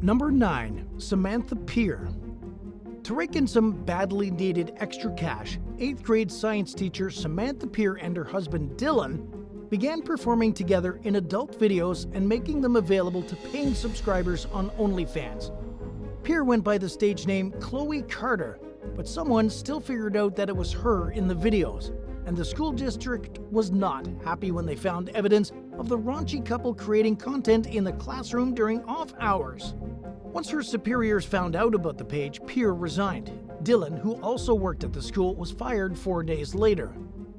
Number 9. Samantha Peer. To rake in some badly needed extra cash, 8th grade science teacher Samantha Peer and her husband Dylan began performing together in adult videos and making them available to paying subscribers on OnlyFans. Peer went by the stage name Chloe Carter, but someone still figured out that it was her in the videos, and the school district was not happy when they found evidence of the raunchy couple creating content in the classroom during off hours. Once her superiors found out about the page, Peer resigned. Dylan, who also worked at the school, was fired 4 days later.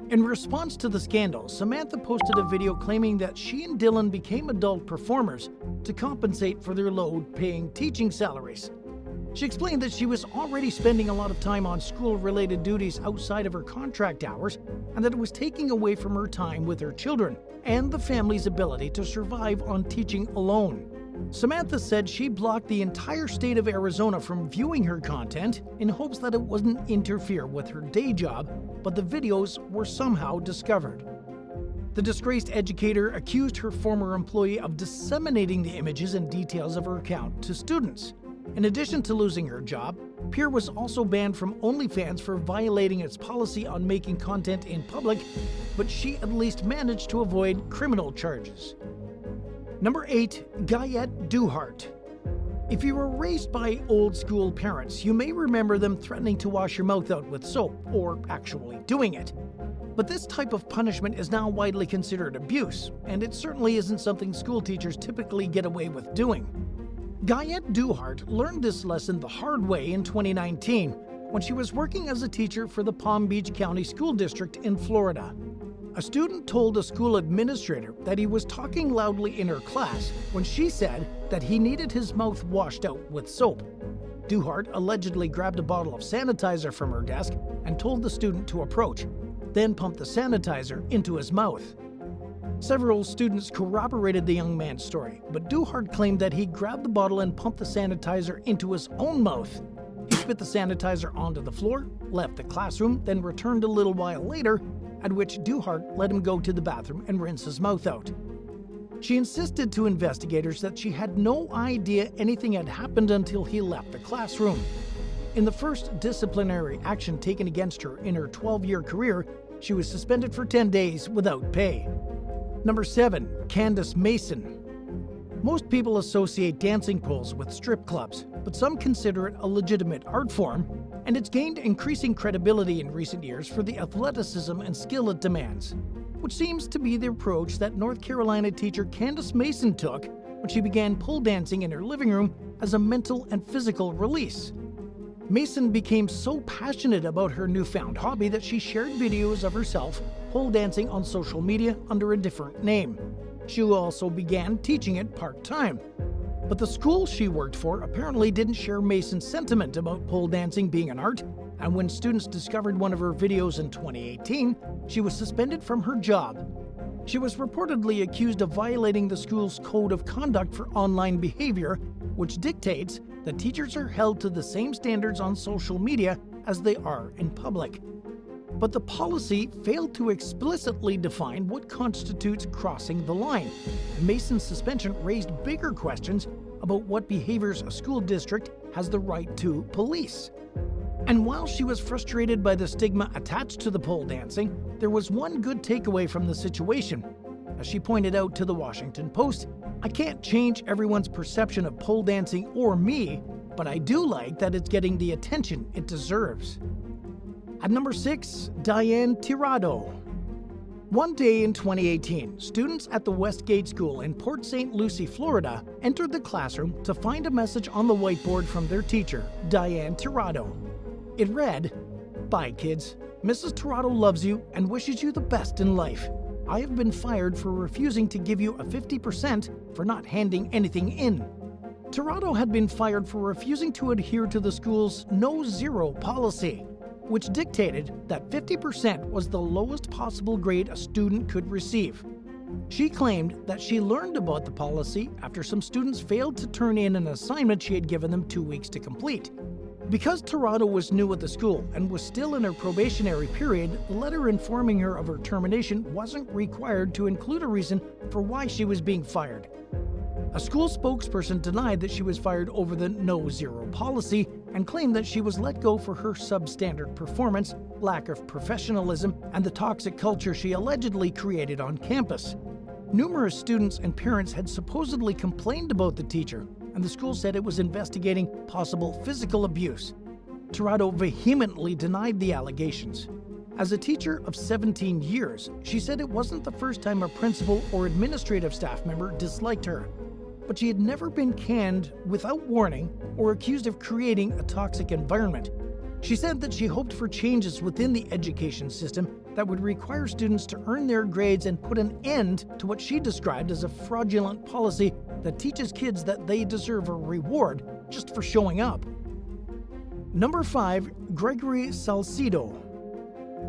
In response to the scandal, Samantha posted a video claiming that she and Dylan became adult performers to compensate for their low-paying teaching salaries. She explained that she was already spending a lot of time on school-related duties outside of her contract hours, and that it was taking away from her time with her children and the family's ability to survive on teaching alone. Samantha said she blocked the entire state of Arizona from viewing her content in hopes that it wouldn't interfere with her day job, but the videos were somehow discovered. The disgraced educator accused her former employee of disseminating the images and details of her account to students. In addition to losing her job, Peer was also banned from OnlyFans for violating its policy on making content in public, but she at least managed to avoid criminal charges. Number 8. GUYETTE DUHART. If you were raised by old-school parents, you may remember them threatening to wash your mouth out with soap, or actually doing it. But this type of punishment is now widely considered abuse, and it certainly isn't something school teachers typically get away with doing. GUYETTE DUHART learned this lesson the hard way in 2019 when she was working as a teacher for the Palm Beach County School District in Florida. A student told a school administrator that he was talking loudly in her class when she said that he needed his mouth washed out with soap. DUHART allegedly grabbed a bottle of sanitizer from her desk and told the student to approach, then pumped the sanitizer into his mouth. Several students corroborated the young man's story, but DUHART claimed that he grabbed the bottle and pumped the sanitizer into his own mouth. He spit the sanitizer onto the floor, left the classroom, then returned a little while later, at which DUHART let him go to the bathroom and rinse his mouth out. She insisted to investigators that she had no idea anything had happened until he left the classroom. In the first disciplinary action taken against her in her 12-year career, she was suspended for 10 days without pay. Number 7. Candice Mason. Most people associate dancing poles with strip clubs, but some consider it a legitimate art form, and it's gained increasing credibility in recent years for the athleticism and skill it demands, which seems to be the approach that North Carolina teacher Candice Mason took when she began pole dancing in her living room as a mental and physical release. Mason became so passionate about her newfound hobby that she shared videos of herself pole dancing on social media under a different name. She also began teaching it part-time. But the school she worked for apparently didn't share Mason's sentiment about pole dancing being an art, and when students discovered one of her videos in 2018, she was suspended from her job. She was reportedly accused of violating the school's code of conduct for online behavior, which dictates that teachers are held to the same standards on social media as they are in public. But the policy failed to explicitly define what constitutes crossing the line, and Mason's suspension raised bigger questions about what behaviors a school district has the right to police. And while she was frustrated by the stigma attached to the pole dancing, there was one good takeaway from the situation. As she pointed out to the Washington Post, "I can't change everyone's perception of pole dancing or me, but I do like that it's getting the attention it deserves." At number 6, DIANE TIRADO. One day in 2018, students at the Westgate School in Port St. Lucie, Florida, entered the classroom to find a message on the whiteboard from their teacher, DIANE TIRADO. It read, "Bye, kids. Mrs. Tirado loves you and wishes you the best in life. I have been fired for refusing to give you a 50% for not handing anything in." Tirado had been fired for refusing to adhere to the school's no-zero policy, which dictated that 50% was the lowest possible grade a student could receive. She claimed that she learned about the policy after some students failed to turn in an assignment she had given them 2 weeks to complete. Because Tirado was new at the school and was still in her probationary period, the letter informing her of her termination wasn't required to include a reason for why she was being fired. A school spokesperson denied that she was fired over the no-zero policy and claimed that she was let go for her substandard performance, lack of professionalism, and the toxic culture she allegedly created on campus. Numerous students and parents had supposedly complained about the teacher, and the school said it was investigating possible physical abuse. TIRADO vehemently denied the allegations. As a teacher of 17 years, she said it wasn't the first time a principal or administrative staff member disliked her, but she had never been canned without warning or accused of creating a toxic environment. She said that she hoped for changes within the education system that would require students to earn their grades and put an end to what she described as a fraudulent policy that teaches kids that they deserve a reward just for showing up. Number 5. Gregory Salcido.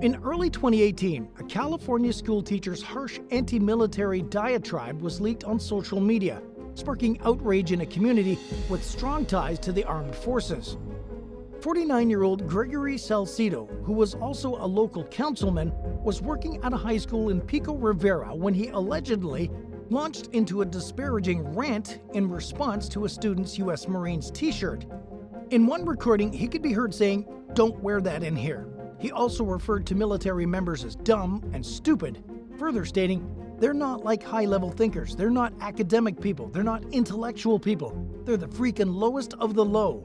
In early 2018, a California school teacher's harsh anti-military diatribe was leaked on social media, sparking outrage in a community with strong ties to the armed forces. 49-year-old Gregory Salcido, who was also a local councilman, was working at a high school in Pico Rivera when he allegedly launched into a disparaging rant in response to a student's U.S. Marines t-shirt. In one recording, he could be heard saying, "Don't wear that in here." He also referred to military members as dumb and stupid, further stating, "They're not like high-level thinkers. They're not academic people. They're not intellectual people. They're the freaking lowest of the low."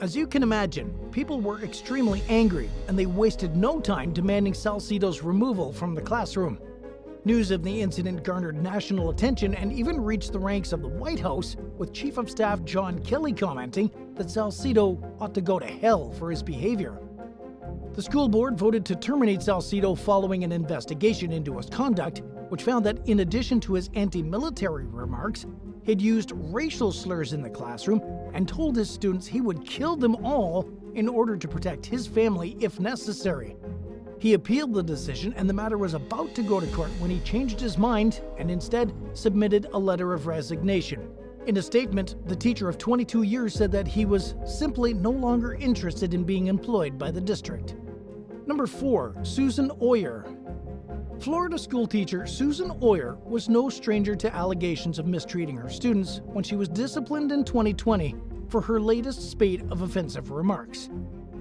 As you can imagine, people were extremely angry, and they wasted no time demanding Salcido's removal from the classroom. News of the incident garnered national attention and even reached the ranks of the White House, with Chief of Staff John Kelly commenting that Salcido ought to go to hell for his behavior. The school board voted to terminate Salcido following an investigation into his conduct, which found that in addition to his anti-military remarks, he'd used racial slurs in the classroom and told his students he would kill them all in order to protect his family if necessary. He appealed the decision, and the matter was about to go to court when he changed his mind and instead submitted a letter of resignation. In a statement, the teacher of 22 years said that he was simply no longer interested in being employed by the district. Number 4. Susan Oyer. Florida schoolteacher Susan Oyer was no stranger to allegations of mistreating her students when she was disciplined in 2020 for her latest spate of offensive remarks.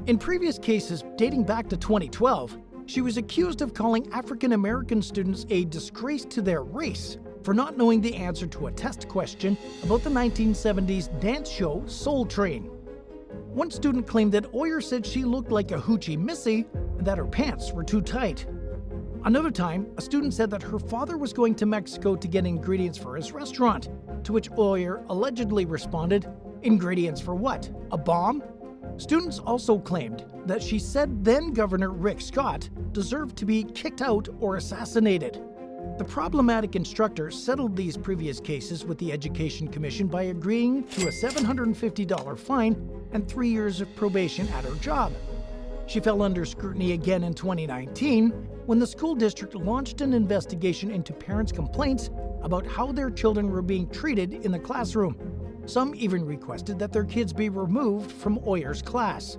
In previous cases dating back to 2012, she was accused of calling African American students a disgrace to their race for not knowing the answer to a test question about the 1970s dance show Soul Train. One student claimed that Oyer said she looked like a hoochie missy and that her pants were too tight. Another time, a student said that her father was going to Mexico to get ingredients for his restaurant, to which Oyer allegedly responded, "Ingredients for what? A bomb?" Students also claimed that she said then-Governor Rick Scott deserved to be kicked out or assassinated. The problematic instructor settled these previous cases with the Education Commission by agreeing to a $750 fine and 3 years of probation at her job. She fell under scrutiny again in 2019 when the school district launched an investigation into parents' complaints about how their children were being treated in the classroom. Some even requested that their kids be removed from Oyer's class.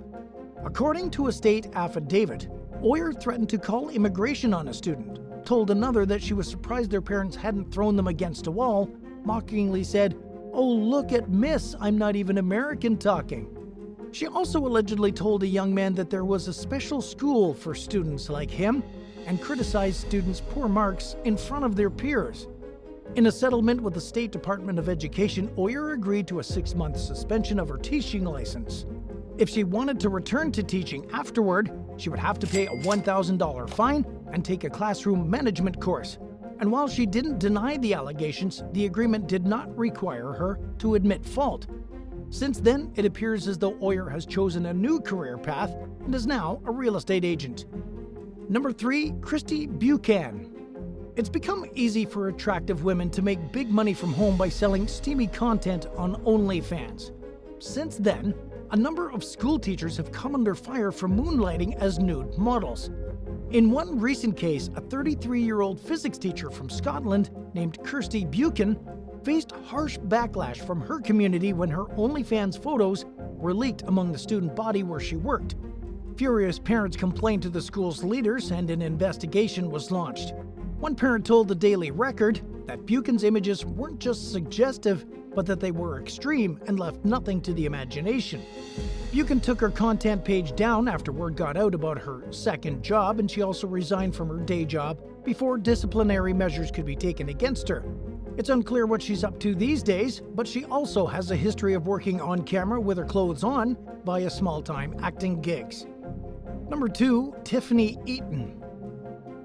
According to a state affidavit, Oyer threatened to call immigration on a student, told another that she was surprised their parents hadn't thrown them against a wall, mockingly said, "Oh, look at Miss, I'm not even American talking." She also allegedly told a young man that there was a special school for students like him and criticized students' poor marks in front of their peers. In a settlement with the State Department of Education, Oyer agreed to a 6-month suspension of her teaching license. If she wanted to return to teaching afterward, she would have to pay a $1,000 fine and take a classroom management course. And while she didn't deny the allegations, the agreement did not require her to admit fault. Since then, it appears as though Oyer has chosen a new career path and is now a real estate agent. Number 3. Christy Buchan. It's become easy for attractive women to make big money from home by selling steamy content on OnlyFans. Since then, a number of school teachers have come under fire for moonlighting as nude models. In one recent case, a 33-year-old physics teacher from Scotland named Kirsty Buchan faced harsh backlash from her community when her OnlyFans photos were leaked among the student body where she worked. Furious parents complained to the school's leaders and an investigation was launched. One parent told the Daily Record that Buchan's images weren't just suggestive, but that they were extreme and left nothing to the imagination. Buchan took her content page down after word got out about her second job, and she also resigned from her day job before disciplinary measures could be taken against her. It's unclear what she's up to these days, but she also has a history of working on camera with her clothes on via small-time acting gigs. Number 2. Tiffany Eaton.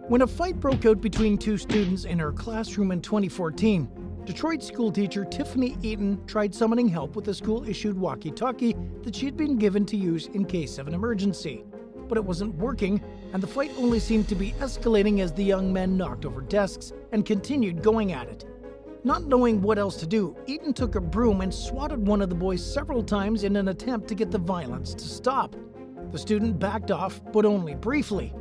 When a fight broke out between two students in her classroom in 2014, Detroit schoolteacher Tiffany Eaton tried summoning help with a school-issued walkie-talkie that she had been given to use in case of an emergency. But it wasn't working, and the fight only seemed to be escalating as the young men knocked over desks and continued going at it. Not knowing what else to do, Eaton took a broom and swatted one of the boys several times in an attempt to get the violence to stop. The student backed off, but only briefly.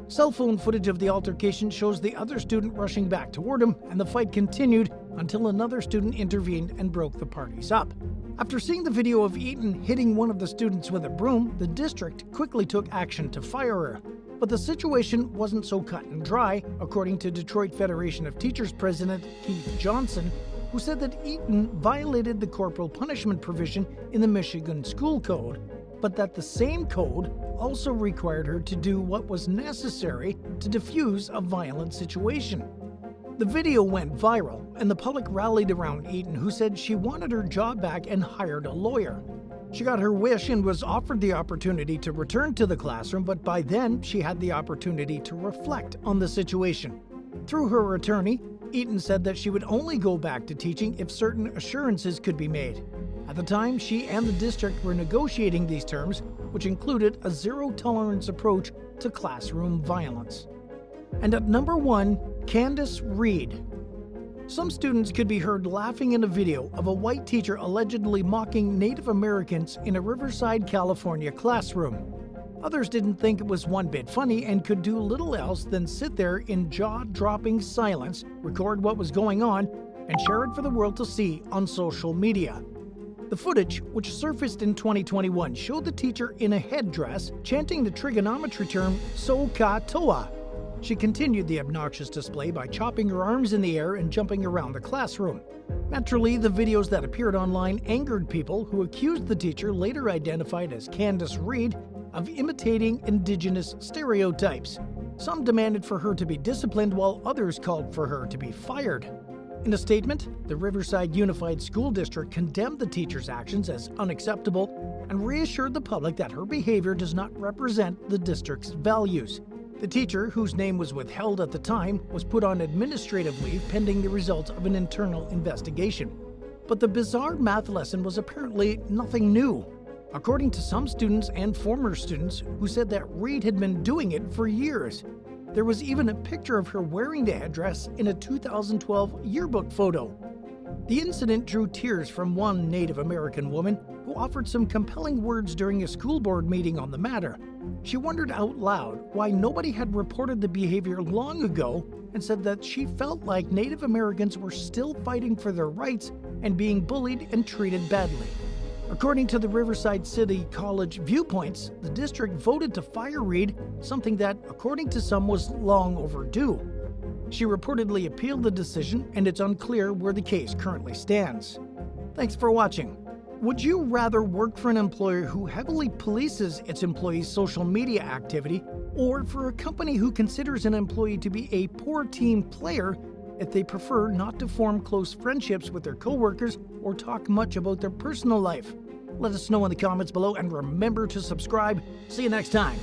Cell phone footage of the altercation shows the other student rushing back toward him, and the fight continued until another student intervened and broke the parties up. After seeing the video of Eaton hitting one of the students with a broom, the district quickly took action to fire her. But the situation wasn't so cut and dry, according to Detroit Federation of Teachers President Keith Johnson, who said that Eaton violated the corporal punishment provision in the Michigan School Code, but that the same code also required her to do what was necessary to defuse a violent situation. The video went viral, and the public rallied around Eaton, who said she wanted her job back and hired a lawyer. She got her wish and was offered the opportunity to return to the classroom, but by then she had the opportunity to reflect on the situation. Through her attorney, Eaton said that she would only go back to teaching if certain assurances could be made. At the time, she and the district were negotiating these terms, which included a zero-tolerance approach to classroom violence. And at number 1, Candice Reed. Some students could be heard laughing in a video of a white teacher allegedly mocking Native Americans in a Riverside, California classroom. Others didn't think it was one bit funny and could do little else than sit there in jaw-dropping silence, record what was going on, and share it for the world to see on social media. The footage, which surfaced in 2021, showed the teacher in a headdress chanting the trigonometry term "so-ka-toa." She continued the obnoxious display by chopping her arms in the air and jumping around the classroom. Naturally, the videos that appeared online angered people who accused the teacher, later identified as Candice Reed, of imitating Indigenous stereotypes. Some demanded for her to be disciplined, while others called for her to be fired. In a statement, the Riverside Unified School District condemned the teacher's actions as unacceptable and reassured the public that her behavior does not represent the district's values. The teacher, whose name was withheld at the time, was put on administrative leave pending the results of an internal investigation. But the bizarre math lesson was apparently nothing new, according to some students and former students who said that Reed had been doing it for years. There was even a picture of her wearing the headdress in a 2012 yearbook photo. The incident drew tears from one Native American woman who offered some compelling words during a school board meeting on the matter. She wondered out loud why nobody had reported the behavior long ago and said that she felt like Native Americans were still fighting for their rights and being bullied and treated badly. According to the Riverside City College Viewpoints, the district voted to fire Reed, something that, according to some, was long overdue. She reportedly appealed the decision, and it's unclear where the case currently stands. Thanks for watching. Would you rather work for an employer who heavily polices its employees' social media activity, or for a company who considers an employee to be a poor team player if they prefer not to form close friendships with their coworkers or talk much about their personal life? Let us know in the comments below, and remember to subscribe. See you next time.